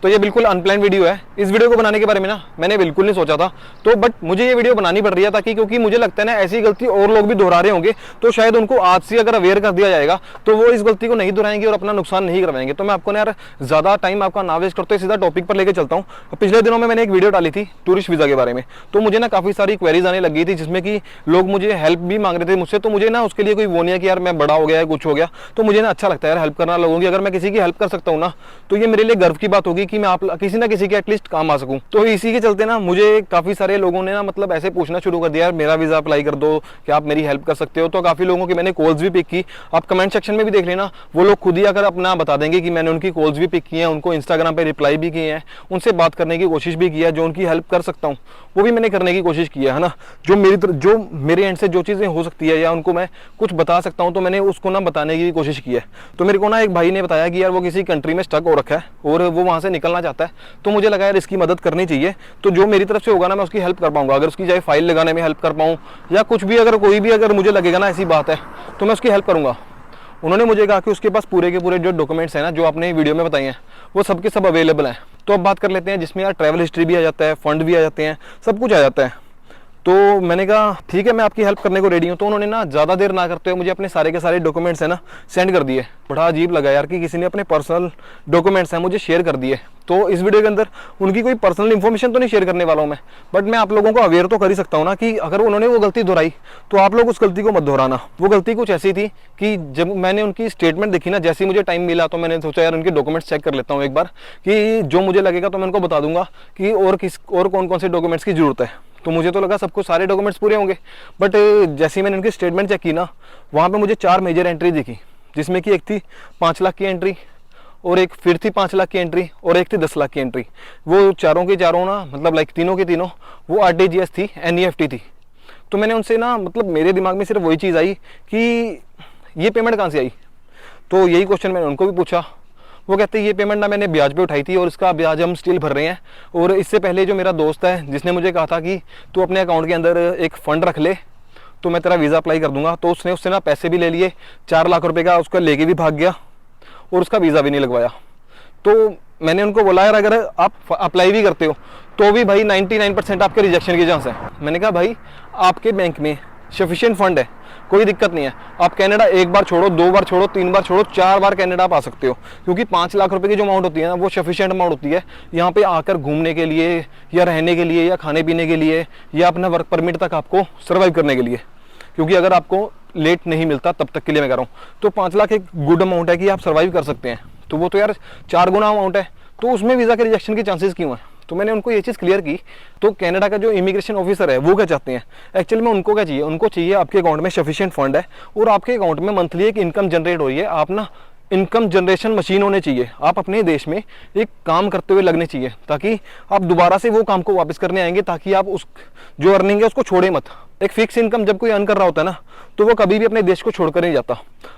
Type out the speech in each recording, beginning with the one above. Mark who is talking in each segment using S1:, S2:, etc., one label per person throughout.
S1: तो ये बिल्कुल अनप्लान वीडियो है। इस वीडियो को बनाने के बारे में ना मैंने बिल्कुल नहीं सोचा था, तो बट मुझे ये वीडियो बनानी पड़ रही है ताकि, क्योंकि मुझे लगता है ना ऐसी गलती और लोग भी दोहरा रहे होंगे, तो शायद उनको आज से अगर अवेयर कर दिया जाएगा तो वो इस गलती को नहीं दोहराएंगे और अपना नुकसान नहीं करवाएंगे। तो मैं आपको ना यार ज्यादा टाइम आपका ना वेस्ट करते सीधा टॉपिक पर लेकर चलता हूँ। पिछले दिनों में मैंने एक वीडियो डाली थी टूरिस्ट वीजा के बारे में, तो मुझे ना काफी सारी क्वेरीज आने लगी थी जिसमें कि लोग मुझे हेल्प भी मांग रहे थे मुझसे। तो मुझे ना उसके लिए कोई वो नहीं है कि यार मैं बड़ा हो गया है कुछ हो गया, तो मुझे ना अच्छा लगता है यार हेल्प करना लोगों की। अगर मैं किसी की हेल्प कर सकता हूँ ना तो ये मेरे लिए गर्व की बात होगी कि मैं आप किसी ना किसी के एटलीस्ट काम आ सकूं। तो इसी के चलते ना मुझे काफी सारे लोगों ने ना मतलब ऐसे पूछना शुरू कर दिया, यार मेरा वीजा अप्लाई कर दो, क्या आप मेरी हेल्प कर सकते हो। तो काफी लोगों की मैंने कॉल्स भी पिक की। आप कमेंट सेक्शन में भी देख लेना, वो लोग खुद ही अगर अपना बता देंगे कि मैंने उनकी कॉल्स भी पिक की हैं, उनको इंस्टाग्राम पे रिप्लाई भी किए हैं, उनसे बात करने की कोशिश भी की है, जो उनकी हेल्प कर सकता हूँ वो भी मैंने करने की कोशिश की है ना। जो मेरे एंड से जो चीजें हो सकती है या उनको मैं कुछ बता सकता हूँ तो मैंने उसको ना बताने की कोशिश की है। तो मेरे को ना एक भाई ने बताया कि यार वो किसी कंट्री में स्टक हो रखा है और वो वहां से निकलना चाहता है, तो मुझे लगा यार इसकी मदद करनी चाहिए। तो जो मेरी तरफ से होगा ना मैं उसकी हेल्प कर पाऊंगा। अगर उसकी चाहे फाइल लगाने में हेल्प कर पाऊँ या कुछ भी, अगर कोई भी अगर मुझे लगेगा ना ऐसी बात है तो मैं उसकी हेल्प करूंगा। उन्होंने मुझे कहा कि उसके पास पूरे के पूरे जो डॉक्यूमेंट्स हैं ना जो आपने वीडियो में बताए हैं वो सबके सब अवेलेबल हैं। तो अब बात कर लेते हैं जिसमें यार ट्रैवल हिस्ट्री भी आ जाता है, फंड भी आ जाते हैं, सब कुछ आ जाता है। तो मैंने कहा ठीक है मैं आपकी हेल्प करने को रेडी हूँ। तो उन्होंने ना ज़्यादा देर ना करते हुए मुझे अपने सारे के सारे डॉक्यूमेंट्स है ना सेंड कर दिए। बड़ा अजीब लगा यार कि किसी ने अपने पर्सनल डॉक्यूमेंट्स हैं मुझे शेयर कर दिए। तो इस वीडियो के अंदर उनकी कोई पर्सनल इन्फॉर्मेशन तो नहीं शेयर करने वाला हूँ मैं, बट मैं आप लोगों को अवेयर तो कर ही सकता हूँ ना कि अगर उन्होंने वो गलती दोहराई तो आप लोग उस गलती को मत दोहराना। वो गलती कुछ ऐसी थी कि जब मैंने उनकी स्टेटमेंट देखी ना, जैसे ही मुझे टाइम मिला तो मैंने सोचा यार उनके डॉक्यूमेंट्स चेक कर लेता हूँ एक बार, कि जो मुझे लगेगा तो मैं उनको बता दूंगा कि और कौन कौन से डॉक्यूमेंट्स की जरूरत है। तो मुझे तो लगा सबको सारे डॉक्यूमेंट्स पूरे होंगे, बट जैसे ही मैंने उनकी स्टेटमेंट चेक की ना वहाँ पे मुझे 4 मेजर एंट्री दिखी, जिसमें कि एक थी 5 लाख की एंट्री और एक फिर थी 5 लाख की एंट्री और एक थी 10 लाख की एंट्री। वो चारों के चारों ना मतलब लाइक तीनों के तीनों वो RTGS थी, NEFT थी। तो मैंने उनसे ना मतलब मेरे दिमाग में सिर्फ वही चीज़ आई कि ये पेमेंट कहाँ से आई। तो यही क्वेश्चन मैंने उनको भी पूछा। वो कहते हैं ये पेमेंट ना मैंने ब्याज पे उठाई थी और इसका ब्याज हम स्टिल भर रहे हैं। और इससे पहले जो मेरा दोस्त है जिसने मुझे कहा था कि तू अपने अकाउंट के अंदर एक फ़ंड रख ले तो मैं तेरा वीज़ा अप्लाई कर दूंगा, तो उसने उससे ना पैसे भी ले लिए, 4 लाख रुपए का उसका लेके भी भाग गया और उसका वीज़ा भी नहीं लगवाया। तो मैंने उनको बोला यार अगर आप अप्लाई भी करते हो तो भी भाई 99% आपके रिजेक्शन की चांस है। मैंने कहा भाई आपके बैंक में सफिशिएंट फंड है, कोई दिक्कत नहीं है। आप कनाडा एक बार छोड़ो, 2 बार छोड़ो, 3 बार छोड़ो, 4 बार कनाडा आप आ सकते हो, क्योंकि 5 लाख रुपए की जो अमाउंट होती है ना वो सफिशिएंट अमाउंट होती है यहाँ पे आकर घूमने के लिए या रहने के लिए या खाने पीने के लिए या अपना वर्क परमिट तक आपको सर्वाइव करने के लिए। क्योंकि अगर आपको लेट नहीं मिलता तब तक के लिए मैं कह रहा हूँ, तो 5 लाख एक गुड अमाउंट है कि आप सर्वाइव कर सकते हैं। तो वो तो यार 4 गुना अमाउंट है, तो उसमें वीज़ा के रिजेक्शन की चांसेस क्यों है। तो मैंने उनको ये चीज़ क्लियर की। तो कनाडा का जो इमिग्रेशन ऑफिसर है वो क्या चाहते हैं एक्चुअली में, उनको क्या चाहिए, उनको चाहिए आपके अकाउंट में सफिशिएंट फंड है और आपके अकाउंट में मंथली एक इनकम जनरेट हो रही है। आप ना इनकम जनरेशन मशीन होने चाहिए, आप अपने देश में एक काम करते हुए लगने चाहिए ताकि आप दोबारा से वो काम को वापस करने आएंगे, ताकि आप उस जो अर्निंग है उसको छोड़े मत। एक फिक्स इनकम जब कोई अर्न कर रहा होता है ना तो वो कभी भी अपने देश को छोड़कर नहीं जाता।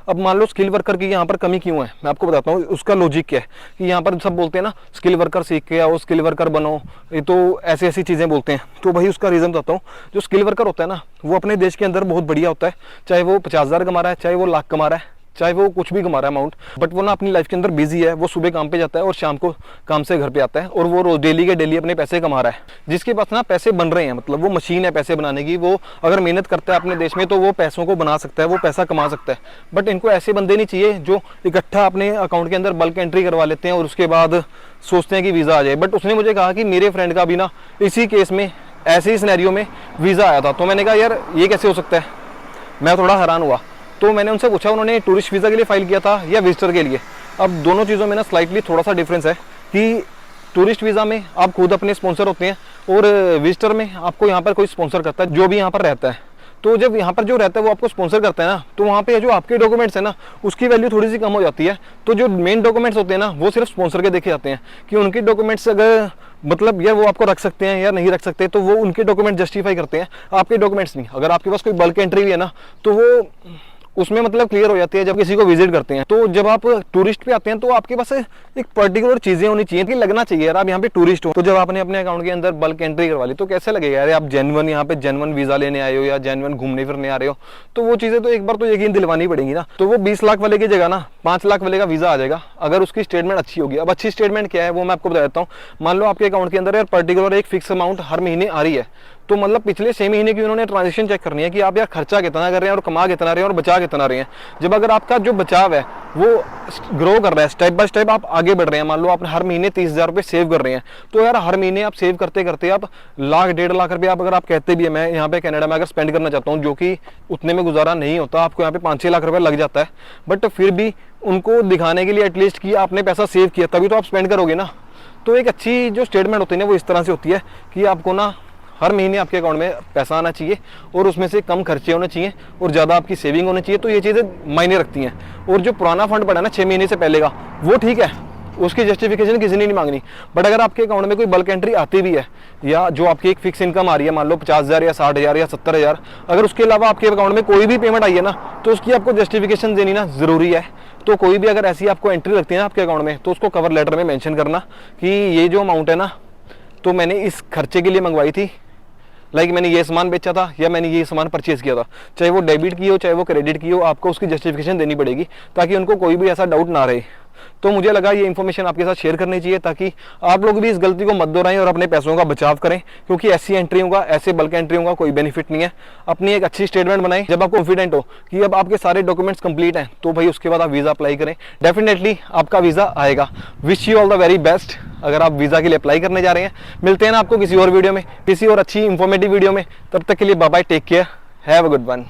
S1: अब मान लो स्किल वर्कर की यहाँ पर कमी क्यों है, मैं आपको बताता हूँ उसका लॉजिक क्या है। कि यहाँ पर सब बोलते हैं ना स्किल वर्कर सीख के आओ, स्किल वर्कर बनो, ये तो ऐसी ऐसी चीज़ें बोलते हैं। तो भाई उसका रीज़न बताता हूँ। जो स्किल वर्कर होता है ना वो अपने देश के अंदर बहुत बढ़िया होता है, चाहे वो 50,000 कमा रहा है, चाहे वो लाख कमा रहा है, चाहे वो कुछ भी कमा रहा है अमाउंट, बट वो ना अपनी लाइफ के अंदर बिजी है। वो सुबह काम पे जाता है और शाम को काम से घर पे आता है और वो रोज डेली के डेली अपने पैसे कमा रहा है। जिसके पास ना पैसे बन रहे हैं, मतलब वो मशीन है पैसे बनाने की, वो अगर मेहनत करता है अपने देश में तो वो पैसों को बना सकता है, वो पैसा कमा सकता है। बट इनको ऐसे बंदे नहीं चाहिए जो इकट्ठा अपने अकाउंट के अंदर बल्क एंट्री करवा लेते हैं और उसके बाद सोचते हैं कि वीज़ा आ जाए। बट उसने मुझे कहा कि मेरे फ्रेंड का भी ना इसी केस में ऐसे ही सिनेरियो में वीज़ा आया था। तो मैंने कहा यार ये कैसे हो सकता है, मैं थोड़ा हैरान हुआ। तो मैंने उनसे पूछा उन्होंने टूरिस्ट वीज़ा के लिए फाइल किया था या विजिटर के लिए। अब दोनों चीज़ों में ना स्लाइटली थोड़ा सा डिफरेंस है कि टूरिस्ट वीज़ा में आप खुद अपने स्पॉन्सर होते हैं और विजिटर में आपको यहाँ पर कोई स्पॉन्सर करता है जो भी यहाँ पर रहता है। तो जब यहाँ पर जो रहता है वो आपको स्पॉन्सर करता है ना, तो वहाँ पे जो आपके डॉक्यूमेंट्स है ना उसकी वैल्यू थोड़ी सी कम हो जाती है। तो जो मेन डॉक्यूमेंट्स होते हैं ना वो सिर्फ स्पॉन्सर के देखे जाते हैं कि उनके डॉक्यूमेंट्स अगर मतलब यार वो आपको रख सकते हैं या नहीं रख सकते, तो वो उनके डॉक्यूमेंट जस्टिफाई करते हैं, आपके डॉक्यूमेंट्स नहीं। अगर आपके पास कोई बल्क एंट्री भी है ना तो वो उसमें मतलब क्लियर हो जाती है जब किसी को विजिट करते हैं। तो जब आप टूरिस्ट पे आते हैं तो आपके पास एक पर्टिकुलर चीजें होनी चाहिए कि लगना चाहिए यार आप यहाँ पे टूरिस्ट हो। तो जब आपने अपने अकाउंट के अंदर बल्क एंट्री करवा ली तो कैसे लगेगा यार आप जेन्युइन यहाँ पे जेन्युइन वीजा लेने आए हो या जेन्युइन घूमने फिरने आ रहे हो। तो वो चीजें तो एक बार तो यकीन दिलवानी पड़ेगी ना। तो वो 20 लाख वाले की जगह ना 5 लाख वाले का वीजा आ जाएगा अगर उसकी स्टेटमेंट अच्छी होगी। अब अच्छी स्टेटमेंट क्या है वो मैं आपको बता देता हूँ। मान लो आपके अकाउंट के अंदर यार पर्टिकुलर एक फिक्स अमाउंट हर महीने आ रही है, तो मतलब पिछले 6 महीने की उन्होंने ट्रांजेक्शन चेक करनी है कि आप यार खर्चा कितना कर रहे हैं और कमा कितना रहे हैं और बचा कितना रहे हैं। जब अगर आपका जो बचाव है वो ग्रो कर रहा है, स्टेप बाय स्टेप आप आगे बढ़ रहे हैं, मान लो आप हर महीने 30,000 रुपये सेव कर रहे हैं, तो यार हर महीने आप सेव करते करते आप लाख 1.5 लाख रुपये आप अगर आप कहते भी है मैं यहाँ पे कनाडा में अगर स्पेंड करना चाहता हूँ, जो कि उतने में गुजारा नहीं होता, आपको यहाँ पे 5-6 लाख रुपये लग जाता है, बट फिर भी उनको दिखाने के लिए एटलीस्ट कि आपने पैसा सेव किया तभी तो आप स्पेंड करोगे ना। तो एक अच्छी जो स्टेटमेंट होती है ना वो इस तरह से होती है कि आपको ना हर महीने आपके अकाउंट में पैसा आना चाहिए और उसमें से कम खर्चे होने चाहिए और ज़्यादा आपकी सेविंग होनी चाहिए। तो ये चीज़ें मायने रखती हैं। और जो पुराना फंड पड़ा है ना 6 महीने से पहले का, वो ठीक है, उसकी जस्टिफिकेशन किसी ने नहीं मांगनी। बट अगर आपके अकाउंट में कोई बल्क एंट्री आती भी है या जो आपकी एक फिक्स इनकम आ रही है, मान लो 50,000 या 60,000 या 70,000, अगर उसके अलावा आपके अकाउंट में कोई भी पेमेंट आई है ना तो उसकी आपको जस्टिफिकेशन देनी ना ज़रूरी है। तो कोई भी अगर ऐसी आपको एंट्री लगती है ना आपके अकाउंट में तो उसको कवर लेटर में मेंशन करना कि ये जो अमाउंट है ना तो मैंने इस खर्चे के लिए मंगवाई थी, लाइक मैंने ये सामान बेचा था या मैंने ये सामान परचेज किया था, चाहे वो डेबिट की हो चाहे वो क्रेडिट की हो, आपको उसकी जस्टिफिकेशन देनी पड़ेगी ताकि उनको कोई भी ऐसा डाउट ना रहे। तो मुझे लगा ये इन्फॉर्मेशन आपके साथ शेयर करनी चाहिए ताकि आप लोग भी इस गलती को मत दोहराएं और अपने पैसों का बचाव करें, क्योंकि ऐसी एंट्रियों का, ऐसे बल्क एंट्रियों का कोई बेनिफिट नहीं है। अपनी एक अच्छी स्टेटमेंट बनाएं जब आप कॉन्फिडेंट हो कि अब आपके सारे डॉक्यूमेंट्स कंप्लीट हैं, तो भाई उसके बाद आप वीज़ा अप्लाई करें, डेफिनेटली आपका वीज़ा आएगा। Wish you all the very best अगर आप वीज़ा के लिए अप्लाई करने जा रहे हैं। मिलते हैं ना आपको किसी और वीडियो में, किसी और अच्छी इंफॉर्मेटिव वीडियो में। तब तक के लिए bye bye, take care, have a good one.